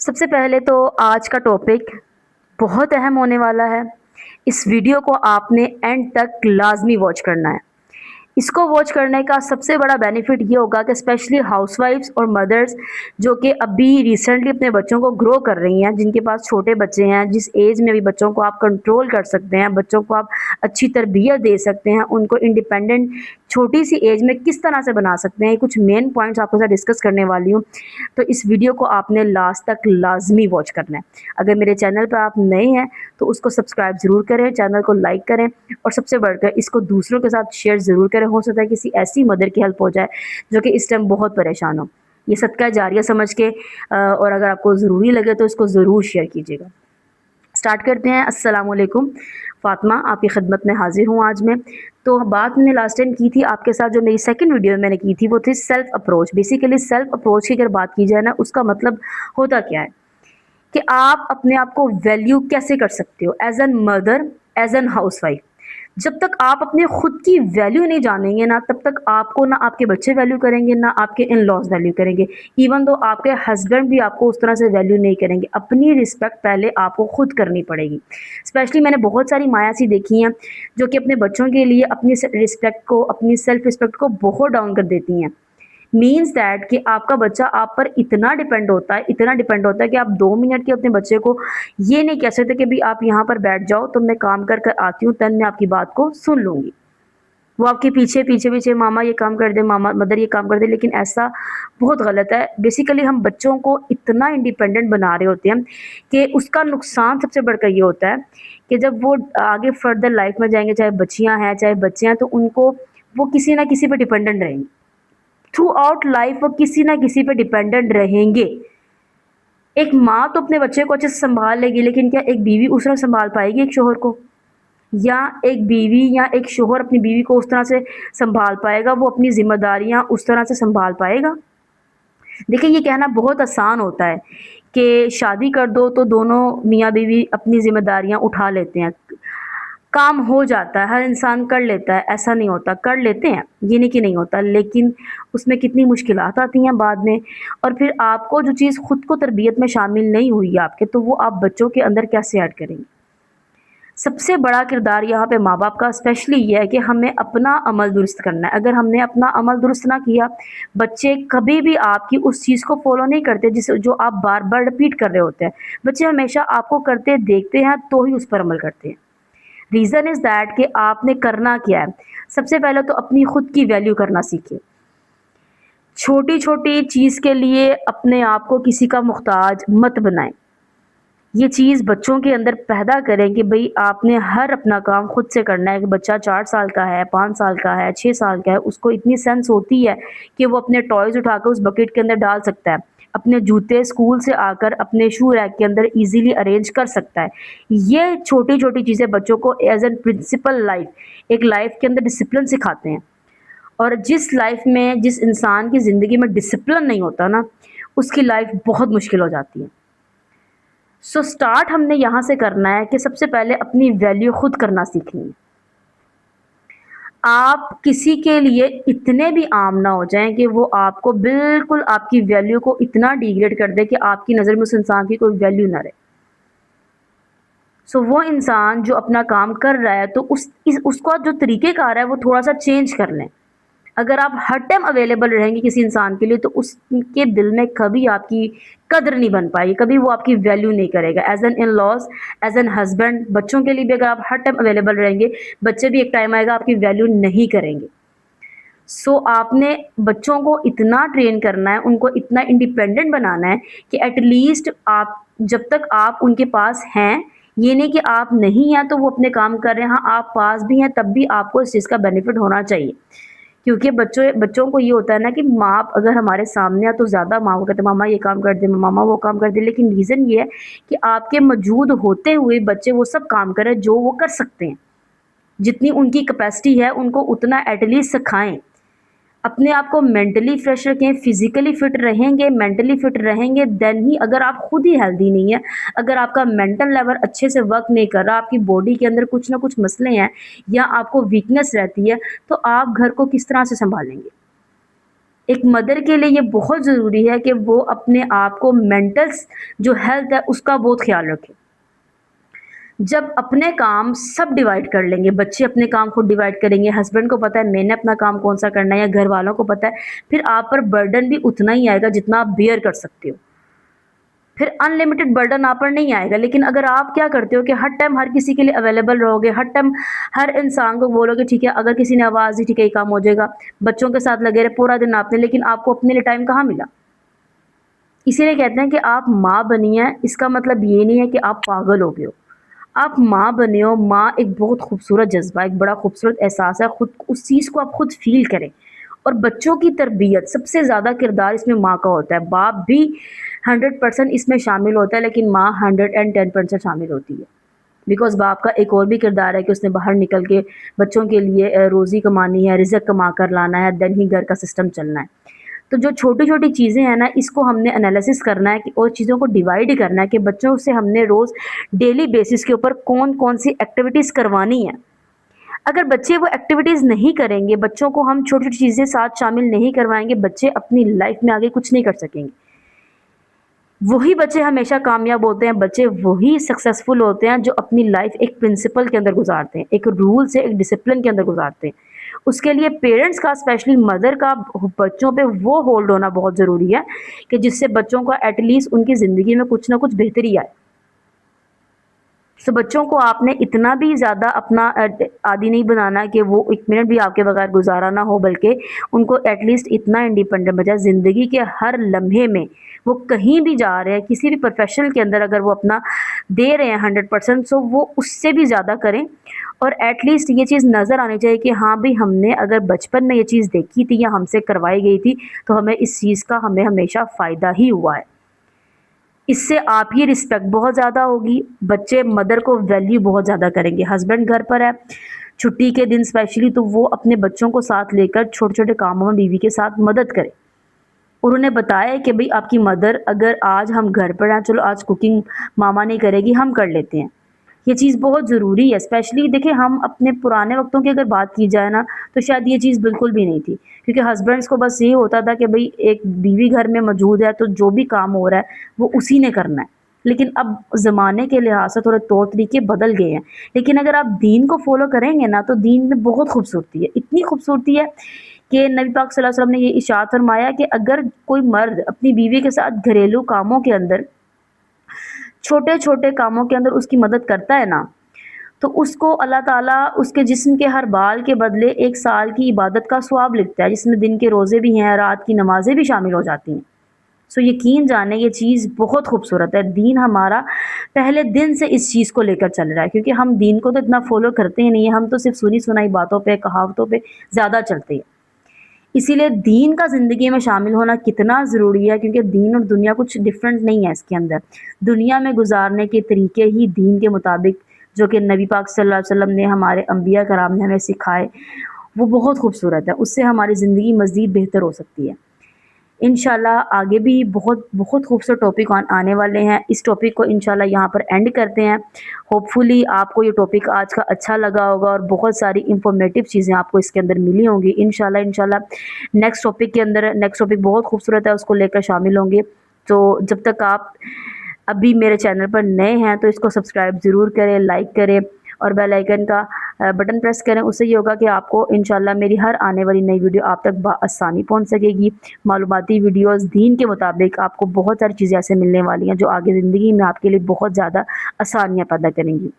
سب سے پہلے تو آج کا ٹاپک بہت اہم ہونے والا ہے۔ اس ویڈیو کو آپ نے اینڈ تک لازمی واچ کرنا ہے۔ اس کو واچ کرنے کا سب سے بڑا بینیفٹ یہ ہوگا کہ اسپیشلی ہاؤس وائفس اور مدرس جو کہ ابھی ریسنٹلی اپنے بچوں کو گرو کر رہی ہیں، جن کے پاس چھوٹے بچے ہیں، جس ایج میں بھی بچوں کو آپ کنٹرول کر سکتے ہیں، بچوں کو آپ اچھی تربیت دے سکتے ہیں، ان کو انڈیپینڈنٹ چھوٹی سی ایج میں کس طرح سے بنا سکتے ہیں، کچھ مین پوائنٹس آپ کے ساتھ ڈسکس کرنے والی ہوں۔ تو اس ویڈیو کو آپ نے لاسٹ تک لازمی واچ کرنا ہے۔ اگر میرے چینل پہ آپ نئے ہیں تو اس کو سبسکرائب ضرور کریں، چینل کو لائک کریں، اور سب سے بڑھ کر اس کو دوسروں کے ساتھ شیئر ضرور کریں۔ ہو سکتا ہے کسی ایسی مدر کی ہیلپ ہو جائے جو کہ اس ٹائم بہت پریشان ہو۔ یہ صدقہ جاریہ سمجھ کے اور اگر آپ کو ضروری لگے تو اس کو ضرور شیئر کیجیے گا۔ سٹارٹ کرتے ہیں۔ السلام علیکم، فاطمہ آپ کی خدمت میں حاضر ہوں آج میں۔ تو بات میں نے لاسٹ ٹائم کی تھی آپ کے ساتھ، جو میری سیکنڈ ویڈیو میں نے کی تھی وہ تھی self approach. Basically self approach کی اگر بات کی جائے نا، اس کا مطلب ہوتا کیا ہے کہ آپ اپنے آپ کو ویلیو کیسے کر سکتے ہو as an mother, as an housewife. جب تک آپ اپنے خود کی ویلیو نہیں جانیں گے نا، تب تک آپ کو نہ آپ کے بچے ویلیو کریں گے، نہ آپ کے ان لاز ویلیو کریں گے، ایون دو آپ کے ہسبینڈ بھی آپ کو اس طرح سے ویلیو نہیں کریں گے۔ اپنی رسپیکٹ پہلے آپ کو خود کرنی پڑے گی۔ اسپیشلی میں نے بہت ساری ماں ایسی دیکھی ہیں جو کہ اپنے بچوں کے لیے اپنی رسپیکٹ کو، اپنی سیلف رسپیکٹ کو بہت ڈاؤن کر دیتی ہیں۔ مینس دیٹ کہ آپ کا بچہ آپ پر اتنا ڈیپینڈ ہوتا ہے کہ آپ 2 منٹ کے اپنے بچے کو یہ نہیں کہہ سکتے کہ بھی آپ یہاں پر بیٹھ جاؤ تو میں کام کر کر آتی ہوں، تن میں آپ کی بات کو سن لوں گی۔ وہ آپ کے پیچھے ماما یہ کام کر دے، ماما مدر یہ کام کر دے، لیکن ایسا بہت غلط ہے۔ بیسیکلی ہم بچوں کو اتنا انڈیپینڈنٹ بنا رہے ہوتے ہیں کہ اس کا نقصان سب سے بڑھ کر یہ ہوتا ہے کہ جب وہ آگے فردر لائف میں جائیں گے، چاہے بچیاں ہیں چاہے بچے ہیں، تو ان کو وہ کسی نہ کسی پہ ڈیپینڈنٹ رہیں گے۔ تھرو آؤٹ لائف وہ کسی نہ کسی پہ ڈیپینڈنٹ رہیں گے۔ ایک ماں تو اپنے بچے کو اچھے سے سنبھال لے گی، لیکن کیا ایک بیوی اس طرح سنبھال پائے گی ایک شوہر کو؟ یا ایک بیوی یا ایک شوہر اپنی بیوی کو اس طرح سے سنبھال پائے گا؟ وہ اپنی ذمہ داریاں اس طرح سے سنبھال پائے گا؟ دیکھیں، یہ کہنا بہت آسان ہوتا ہے کہ شادی کر دو تو دونوں میاں بیوی اپنی ذمہ داریاں اٹھا لیتے ہیں، کام ہو جاتا ہے، ہر انسان کر لیتا ہے۔ ایسا نہیں ہوتا، کر لیتے ہیں، یہ نہیں کہ نہیں ہوتا، لیکن اس میں کتنی مشکلات آتی ہیں بعد میں۔ اور پھر آپ کو جو چیز خود کو تربیت میں شامل نہیں ہوئی ہے آپ کے، تو وہ آپ بچوں کے اندر کیسے ایڈ کریں گے؟ سب سے بڑا کردار یہاں پہ ماں باپ کا اسپیشلی یہ ہے کہ ہمیں اپنا عمل درست کرنا ہے۔ اگر ہم نے اپنا عمل درست نہ کیا، بچے کبھی بھی آپ کی اس چیز کو فالو نہیں کرتے جو آپ بار بار رپیٹ کر رہے ہوتے ہیں۔ بچے ہمیشہ آپ کو کرتے دیکھتے ہیں تو ہی اس پر عمل کرتے ہیں۔ ریزن از دیٹ کہ آپ نے کرنا کیا ہے۔ سب سے پہلے تو اپنی خود کی ویلیو کرنا سیکھیں۔ چھوٹی چھوٹی چیز کے لیے اپنے آپ کو کسی کا محتاج مت بنائیں۔ یہ چیز بچوں کے اندر پیدا کریں کہ بھئی آپ نے ہر اپنا کام خود سے کرنا ہے۔ کہ بچہ 4 سال کا ہے، 5 سال کا ہے، 6 سال کا ہے، اس کو اتنی سینس ہوتی ہے کہ وہ اپنے ٹوائز اٹھا کر اس بکٹ کے اندر ڈال سکتا ہے، اپنے جوتے اسکول سے آ کر اپنے شو ریک کے اندر ایزیلی ارینج کر سکتا ہے۔ یہ چھوٹی چھوٹی چیزیں بچوں کو ایز این پرنسپل لائف، ایک لائف کے اندر ڈسپلن سکھاتے ہیں۔ اور جس لائف میں، جس انسان کی زندگی میں ڈسپلن نہیں ہوتا نا، اس کی لائف بہت مشکل ہو جاتی ہے۔ سو سٹارٹ ہم نے یہاں سے کرنا ہے کہ سب سے پہلے اپنی ویلیو خود کرنا سیکھنی ہے۔ آپ کسی کے لیے اتنے بھی عام نہ ہو جائیں کہ وہ آپ کو بالکل آپ کی ویلیو کو اتنا ڈیگریڈ کر دے کہ آپ کی نظر میں اس انسان کی کوئی ویلیو نہ رہے۔ سو وہ انسان جو اپنا کام کر رہا ہے تو اس کا جو طریقہ کار ہے وہ تھوڑا سا چینج کر لیں۔ اگر آپ ہر ٹائم اویلیبل رہیں گے کسی انسان کے لیے تو اس کے دل میں کبھی آپ کی قدر نہیں بن پائے گی، کبھی وہ آپ کی ویلیو نہیں کرے گا۔ As an in laws, as an husband, بچوں کے لیے بھی اگر آپ ہر ٹائم اویلیبل رہیں گے، بچے بھی ایک ٹائم آئے گا آپ کی ویلیو نہیں کریں گے۔ سو آپ نے بچوں کو اتنا ٹرین کرنا ہے، ان کو اتنا انڈیپینڈنٹ بنانا ہے کہ ایٹ لیسٹ آپ جب تک آپ ان کے پاس ہیں، یہ نہیں کہ آپ نہیں ہیں تو وہ اپنے کام کر رہے ہیں، ہاں آپ پاس بھی ہیں تب بھی آپ کو اس چیز کا بینیفٹ ہونا چاہیے۔ کیونکہ بچوں کو یہ ہوتا ہے نا کہ ماں اگر ہمارے سامنے ہے تو زیادہ ماں کو کہتے ہیں ماما یہ کام کر دے، ماما وہ کام کر دے، لیکن ریزن یہ ہے کہ آپ کے موجود ہوتے ہوئے بچے وہ سب کام کریں جو وہ کر سکتے ہیں۔ جتنی ان کی کیپیسٹی ہے ان کو اتنا ایٹ لیسٹ سکھائیں۔ اپنے آپ کو مینٹلی فریش رکھیں، فزیکلی فٹ رہیں گے، مینٹلی فٹ رہیں گے، دین ہی اگر آپ خود ہی ہیلدی نہیں ہے، اگر آپ کا مینٹل لیول اچھے سے ورک نہیں کر رہا، آپ کی باڈی کے اندر کچھ نہ کچھ مسئلے ہیں یا آپ کو ویکنس رہتی ہے، تو آپ گھر کو کس طرح سے سنبھالیں گے؟ ایک مدر کے لیے یہ بہت ضروری ہے کہ وہ اپنے آپ کو مینٹل جو ہیلتھ ہے اس کا بہت خیال رکھے. جب اپنے کام سب ڈیوائڈ کر لیں گے، بچے اپنے کام خود ڈیوائڈ کریں گے، ہسبینڈ کو پتہ ہے میں نے اپنا کام کون سا کرنا ہے، یا گھر والوں کو پتہ ہے، پھر آپ پر برڈن بھی اتنا ہی آئے گا جتنا آپ بیئر کر سکتے ہو. پھر ان لمیٹڈ برڈن آپ پر نہیں آئے گا. لیکن اگر آپ کیا کرتے ہو کہ ہر ٹائم ہر کسی کے لیے اویلیبل رہو گے، ہر ٹائم ہر انسان کو بولو گے ٹھیک ہے، اگر کسی نے آواز دی ٹھیک ہے یہ کام ہو جائے گا، بچوں کے ساتھ لگے رہے پورا دن آپ نے، لیکن آپ کو اپنے لیے ٹائم کہاں ملا؟ اسی لیے کہتے ہیں کہ آپ ماں بنی ہیں، اس کا مطلب یہ نہیں ہے کہ آپ پاگل ہو گئے ہو. آپ ماں بنے ہو. ماں ایک بہت خوبصورت جذبہ، ایک بڑا خوبصورت احساس ہے. خود اس چیز کو آپ خود فیل کریں. اور بچوں کی تربیت سب سے زیادہ کردار اس میں ماں کا ہوتا ہے. باپ بھی 100% اس میں شامل ہوتا ہے، لیکن ماں 110% شامل ہوتی ہے. بیکاز باپ کا ایک اور بھی کردار ہے کہ اس نے باہر نکل کے بچوں کے لیے روزی کمانی ہے، رزق کما کر لانا ہے، دین ہی گھر کا سسٹم چلنا ہے. تو جو چھوٹی چھوٹی چیزیں ہیں نا، اس کو ہم نے انالیسس کرنا ہے اور چیزوں کو ڈیوائڈ کرنا ہے کہ بچوں سے ہم نے روز ڈیلی بیسس کے اوپر کون کون سی ایکٹیویٹیز کروانی ہے. اگر بچے وہ ایکٹیویٹیز نہیں کریں گے، بچوں کو ہم چھوٹی چھوٹی چیزیں ساتھ شامل نہیں کروائیں گے، بچے اپنی لائف میں آگے کچھ نہیں کر سکیں گے. وہی بچے ہمیشہ کامیاب ہوتے ہیں، بچے وہی سکسیزفل ہوتے ہیں جو اپنی لائف ایک پرنسپل کے اندر گزارتے ہیں، ایک رول سے، ایک ڈسپلن کے اندر گزارتے ہیں. اس کے لیے پیرنٹس کا، اسپیشلی مدر کا بچوں پہ وہ ہولڈ ہونا بہت ضروری ہے کہ جس سے بچوں کو ایٹ لیسٹ ان کی زندگی میں کچھ نہ کچھ بہتری آئے. سو بچوں کو آپ نے اتنا بھی زیادہ اپنا عادی نہیں بنانا کہ وہ ایک منٹ بھی آپ کے بغیر گزارا نہ ہو، بلکہ ان کو ایٹ لیسٹ اتنا انڈیپینڈنٹ بچا زندگی کے ہر لمحے میں. وہ کہیں بھی جا رہے ہیں، کسی بھی پروفیشن کے اندر اگر وہ اپنا دے رہے ہیں 100%، سو وہ اس سے بھی زیادہ کریں. اور ایٹ لیسٹ یہ چیز نظر آنی چاہیے کہ ہاں بھی ہم نے اگر بچپن میں یہ چیز دیکھی تھی یا ہم سے کروائی گئی تھی تو ہمیں اس چیز کا ہمیں ہمیشہ فائدہ ہی ہوا ہے. اس سے آپ کی رسپیکٹ بہت زیادہ ہوگی، بچے مدر کو ویلیو بہت زیادہ کریں گے. ہسبینڈ گھر پر ہے چھٹی کے دن اسپیشلی، تو وہ اپنے بچوں کو ساتھ لے کر چھوٹے چھوٹے کاموں میں بیوی کے ساتھ مدد کرے. اور انہیں بتایا کہ بھئی آپ کی مدر اگر آج ہم گھر پر ہیں، چلو آج کوکنگ ماما نہیں کرے گی، ہم کر لیتے ہیں. یہ چیز بہت ضروری ہے. اسپیشلی دیکھیں، ہم اپنے پرانے وقتوں کی اگر بات کی جائے نا، تو شاید یہ چیز بالکل بھی نہیں تھی، کیونکہ ہسبینڈس کو بس یہ ہوتا تھا کہ بھئی ایک بیوی گھر میں موجود ہے تو جو بھی کام ہو رہا ہے وہ اسی نے کرنا ہے. لیکن اب زمانے کے لحاظ سے تھوڑے طور طریقے بدل گئے ہیں. لیکن اگر آپ دین کو فالو کریں گے نا، تو دین میں بہت خوبصورتی ہے، اتنی خوبصورتی ہے کہ نبی پاک صلی اللہ علیہ وسلم نے یہ ارشاد فرمایا کہ اگر کوئی مرد اپنی بیوی کے ساتھ گھریلو کاموں کے اندر، چھوٹے چھوٹے کاموں کے اندر اس کی مدد کرتا ہے نا، تو اس کو اللہ تعالیٰ اس کے جسم کے ہر بال کے بدلے 1 سال کی عبادت کا ثواب لکھتا ہے، جس میں دن کے روزے بھی ہیں، رات کی نمازیں بھی شامل ہو جاتی ہیں. سو یقین جانیں یہ چیز بہت خوبصورت ہے. دین ہمارا پہلے دن سے اس چیز کو لے کر چل رہا ہے، کیونکہ ہم دین کو تو اتنا فالو کرتے ہی نہیں ہیں، ہم تو صرف سنی سنائی باتوں پہ، کہاوتوں پہ زیادہ چلتے ہیں. اسی لیے دین کا زندگی میں شامل ہونا کتنا ضروری ہے، کیونکہ دین اور دنیا کچھ ڈفرینٹ نہیں ہے. اس کے اندر دنیا میں گزارنے کے طریقے ہی دین کے مطابق، جو کہ نبی پاک صلی اللہ علیہ وسلم نے، ہمارے انبیاء کرام نے ہمیں سکھائے، وہ بہت خوبصورت ہے. اس سے ہماری زندگی مزید بہتر ہو سکتی ہے. انشاءاللہ آگے بھی بہت بہت خوبصورت ٹاپک آنے والے ہیں. اس ٹاپک کو انشاءاللہ یہاں پر اینڈ کرتے ہیں. ہوپ فلی آپ کو یہ ٹاپک آج کا اچھا لگا ہوگا اور بہت ساری انفارمیٹیو چیزیں آپ کو اس کے اندر ملی ہوں گی. انشاءاللہ نیکسٹ ٹاپک کے اندر، نیکسٹ ٹاپک بہت خوبصورت ہے، اس کو لے کر شامل ہوں گے. تو جب تک آپ ابھی میرے چینل پر نئے ہیں تو اس کو سبسکرائب ضرور کریں، لائک کریں اور بیل آئیکن کا بٹن پریس کریں. اس سے یہ ہوگا کہ آپ کو انشاءاللہ میری ہر آنے والی نئی ویڈیو آپ تک بآسانی پہنچ سکے گی. معلوماتی ویڈیوز دین کے مطابق آپ کو بہت ساری چیزیں ایسے ملنے والی ہیں جو آگے زندگی میں آپ کے لیے بہت زیادہ آسانیاں پیدا کریں گی.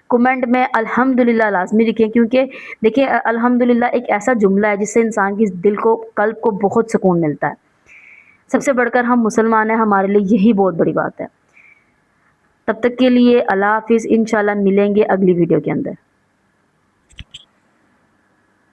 کمنٹ میں الحمدللہ لازمی لکھیں، کیونکہ دیکھیں الحمدللہ ایک ایسا جملہ ہے جس سے انسان کی دل کو، قلب کو بہت سکون ملتا ہے. سب سے بڑھ کر ہم مسلمان ہیں، ہمارے لیے یہی بہت بڑی بات ہے. تب تک کے لیے اللہ حافظ. انشاءاللہ ملیں گے اگلی ویڈیو کے اندر.